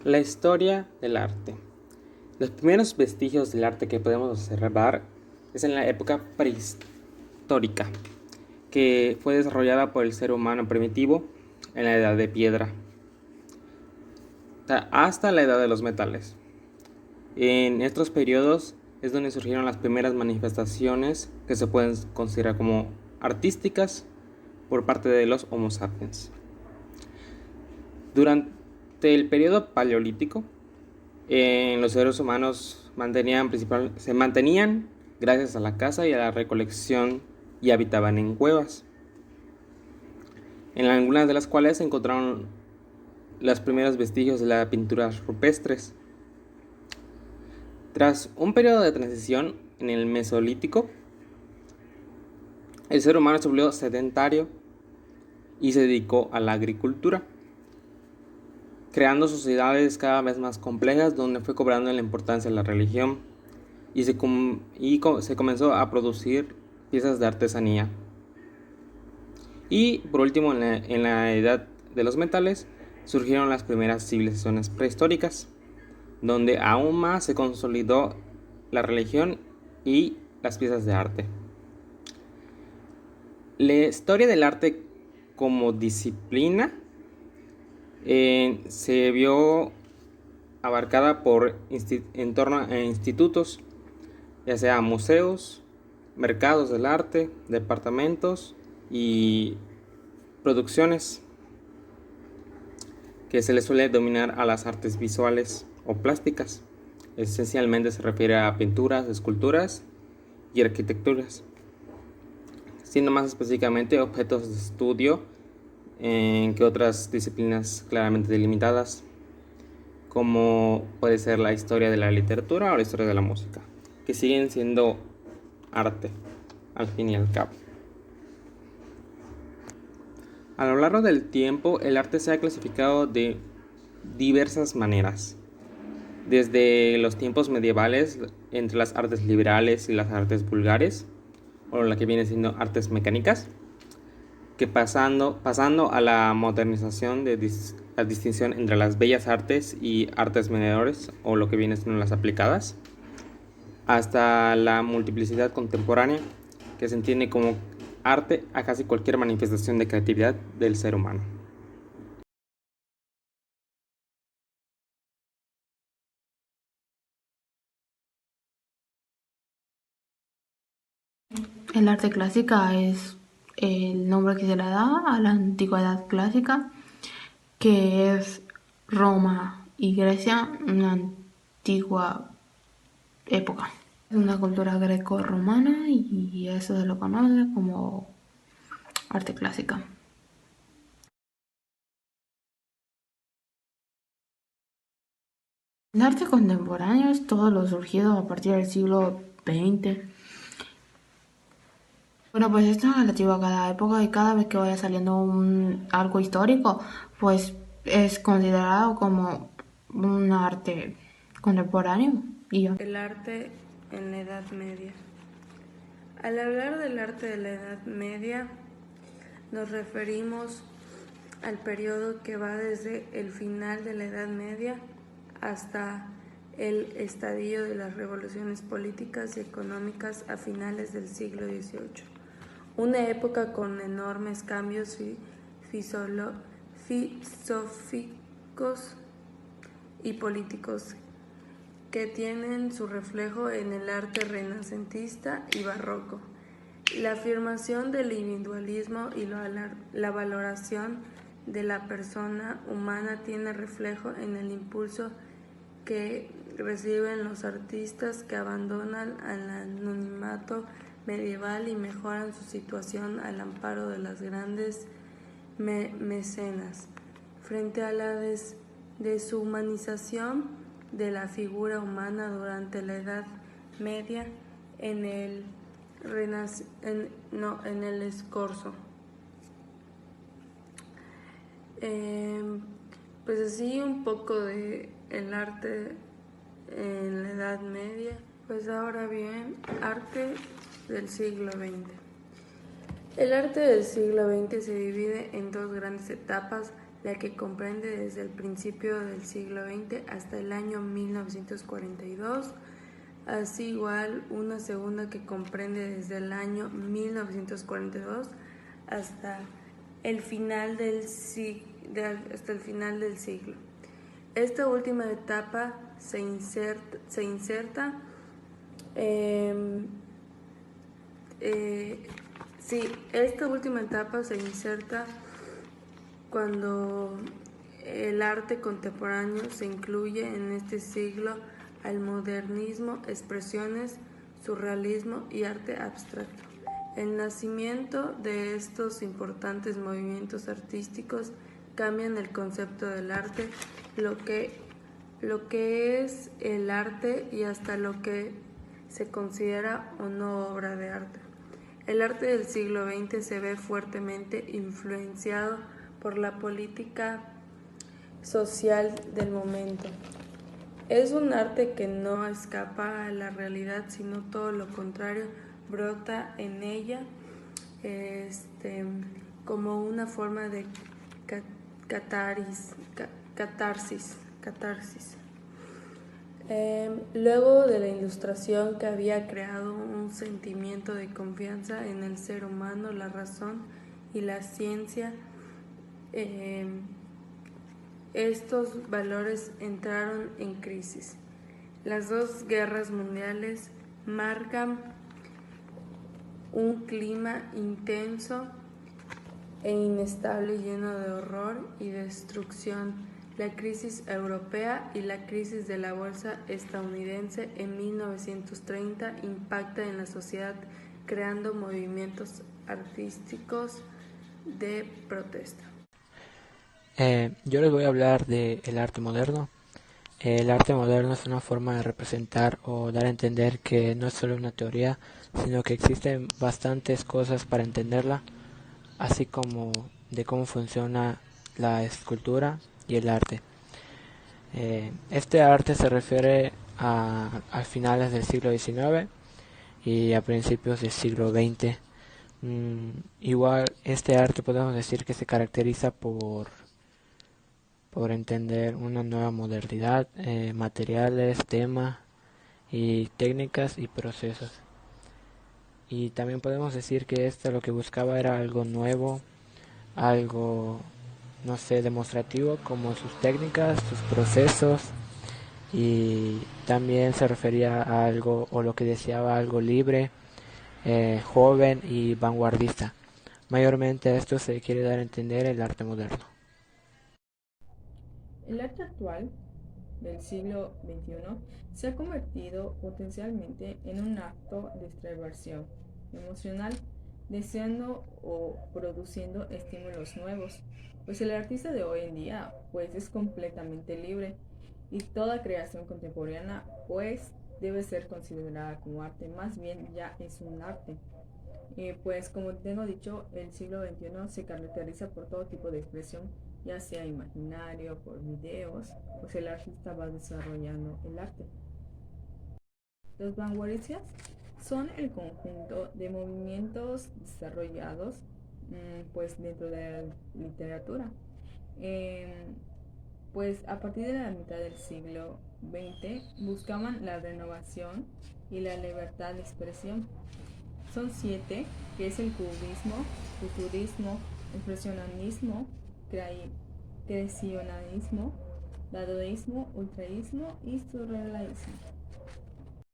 La historia del arte. Los primeros vestigios del arte que podemos observar es en la época prehistórica, que fue desarrollada por el ser humano primitivo en la edad de piedra, hasta la edad de los metales. En estos periodos es donde surgieron las primeras manifestaciones que se pueden considerar como artísticas por parte de los Homo sapiens. Durante el periodo paleolítico, los seres humanos se mantenían gracias a la caza y a la recolección y habitaban en cuevas, en algunas de las cuales se encontraron los primeros vestigios de las pinturas rupestres. Tras un periodo de transición en el Mesolítico, el ser humano se volvió sedentario y se dedicó a la agricultura, creando sociedades cada vez más complejas donde fue cobrando la importancia de la religión y se comenzó a producir piezas de artesanía. Y por último, en la edad de los metales surgieron las primeras civilizaciones prehistóricas, donde aún más se consolidó la religión y las piezas de arte. La historia del arte como disciplina se vio abarcada en torno a institutos, ya sea museos, mercados del arte, departamentos y producciones, que se le suele denominar a las artes visuales o plásticas. Esencialmente se refiere a pinturas, esculturas y arquitecturas, siendo más específicamente objetos de estudio que otras disciplinas claramente delimitadas, como puede ser la historia de la literatura o la historia de la música, que siguen siendo arte al fin y al cabo. A lo largo del tiempo, el arte se ha clasificado de diversas maneras, desde los tiempos medievales entre las artes liberales y las artes vulgares, o la que viene siendo artes mecánicas, que pasando a la modernización de la distinción entre las bellas artes y artes menores, o lo que viene siendo las aplicadas, hasta la multiplicidad contemporánea, que se entiende como arte a casi cualquier manifestación de creatividad del ser humano. El arte clásica es el nombre que se le da a la antigüedad clásica, que es Roma y Grecia, una antigua época. Es una cultura greco-romana y eso se lo conoce como arte clásica. El arte contemporáneo es todo lo surgido a partir del siglo XX. Bueno, pues esto es relativo a cada época y cada vez que vaya saliendo algo histórico, pues es considerado como un arte contemporáneo. Y ya. El arte en la Edad Media. Al hablar del arte de la Edad Media, nos referimos al periodo que va desde el final de la Edad Media hasta el estadio de las revoluciones políticas y económicas a finales del siglo XVIII. Una época con enormes cambios filosóficos y políticos que tienen su reflejo en el arte renacentista y barroco. La afirmación del individualismo y la valoración de la persona humana tiene reflejo en el impulso que reciben los artistas que abandonan al anonimato medieval y mejoran su situación al amparo de las grandes mecenas. Frente a la deshumanización de la figura humana durante la Edad Media en el escorzo. Pues así un poco de el arte en la Edad Media. Pues ahora bien, arte del siglo XX. El arte del siglo XX se divide en dos grandes etapas la que comprende desde el principio del siglo XX hasta el año 1942, así igual una segunda que comprende desde el año 1942 hasta el final del siglo. Esta última etapa se inserta cuando el arte contemporáneo se incluye en este siglo al modernismo, expresiones, surrealismo y arte abstracto. El nacimiento de estos importantes movimientos artísticos cambian el concepto del arte, lo que es el arte y hasta lo que se considera o no obra de arte. El arte del siglo XX se ve fuertemente influenciado por la política social del momento. Es un arte que no escapa a la realidad, sino todo lo contrario, brota en ella como una forma de catarsis. Luego de la Ilustración, que había creado un sentimiento de confianza en el ser humano, la razón y la ciencia, estos valores entraron en crisis. Las dos guerras mundiales marcan un clima intenso e inestable, lleno de horror y destrucción. La crisis europea y la crisis de la bolsa estadounidense en 1930 impacta en la sociedad, creando movimientos artísticos de protesta. Yo les voy a hablar del arte moderno. El arte moderno es una forma de representar o dar a entender que no es solo una teoría, sino que existen bastantes cosas para entenderla, así como de cómo funciona la escultura y el arte. Este arte se refiere a finales del siglo XIX y a principios del siglo XX. Igual este arte podemos decir que se caracteriza por entender una nueva modernidad, materiales, tema y técnicas y procesos. Y también podemos decir que esto lo que buscaba era algo nuevo, algo, no sé, demostrativo, como sus técnicas, sus procesos, y también se refería a algo, o lo que deseaba, algo libre, joven y vanguardista. Mayormente a esto se quiere dar a entender el arte moderno. El arte actual del siglo XXI se ha convertido potencialmente en un acto de extraversión emocional, deseando o produciendo estímulos nuevos, pues el artista de hoy en día pues es completamente libre y toda creación contemporánea pues debe ser considerada como arte, más bien ya es un arte. Pues como tengo dicho, el siglo XXI se caracteriza por todo tipo de expresión, ya sea imaginario, por videos, pues el artista va desarrollando el arte. Los vanguardistas son el conjunto de movimientos desarrollados pues dentro de la literatura. Pues a partir de la mitad del siglo XX buscaban la renovación y la libertad de expresión. Son 7, que es el cubismo, futurismo, expresionismo, creacionismo, dadaísmo, ultraísmo y surrealismo.